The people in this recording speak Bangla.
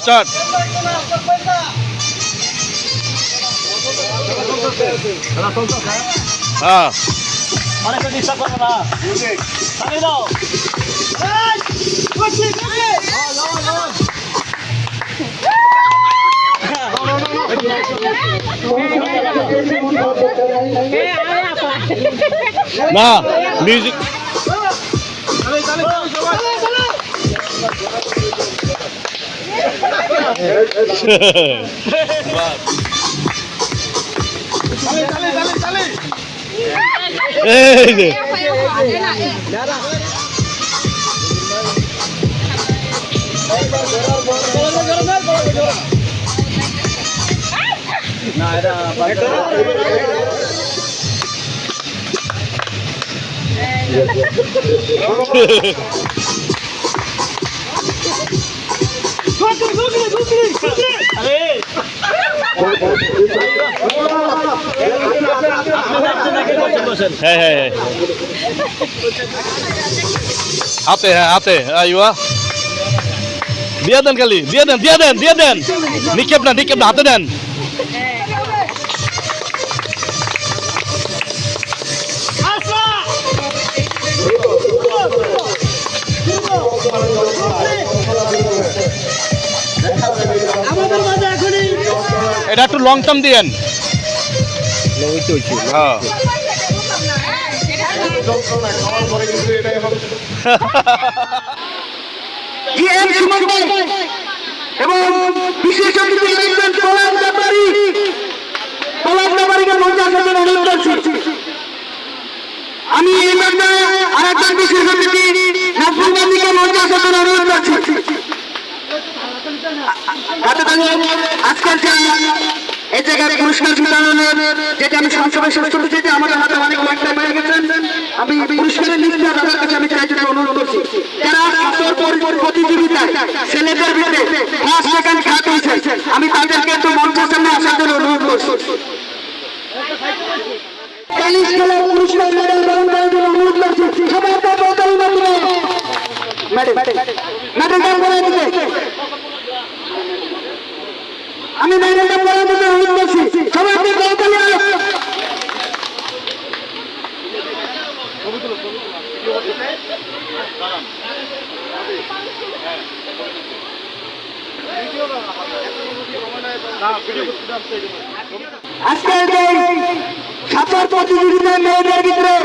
স্টার্ট। হ্যাঁ অনেকটা ডিস্টার্ব করবো না, চালিয়ে দাও। না মিউজিক এই যে না এটা হ্যাঁ হ্যাঁ হ্যাঁ হাতে, হ্যাঁ হাতে, আইয়া দিয়ে দেন, খালি দিয়ে দেন, দিয়ে দেন, দিয়ে দেন, নিক্ষেপ না, নিক্ষেপ না, হাতে দেন। এটা একটু লং টার্ম দিয়েন। হ্যাঁ এবং বিশেষ অতিথি আয়োজন পলাশ ব্যাপারীকে মঞ্চে আসার জন্য অনুরোধ করছি। আমি এই পর্যায়ে আরেকজন বিশেষ অতিথি নাজমুল গান্ধীকে মঞ্চে আসার জন্য অনুরোধ করছি। আজকের এই জায়গায় পুরস্কার বিতরণের যেটা আমি সংসদে শেষ করতে চাই, আমাদের হাতে অনেক ওয়ার্কটা হয়ে গেছেন। আমি পুরস্কারের লিস্টটা তাদের কাছে আমি চাইতে অনুরোধ করছি, যারা আসর প্রতিযোগিতায় ছেলেদের ভিতরে ফার্স্ট সেকেন্ড খাত হয়েছেন, আমি তাদেরকে একটু মঞ্চের সামনে আসার জন্য অনুরোধ করছি। টেনিস খেলার পুরস্কার মেডেল গ্রহণ করার জন্য অনুরোধ করছি। সবাই একটা বোতল মেডেলটা করে দিতে, আমি মেডেলটা করে দিতে অনুরোধ করছি। সবাই একটা বোতল আজকের সাঁতার প্রতিযোগিতায় মেয়েদের ভিতরে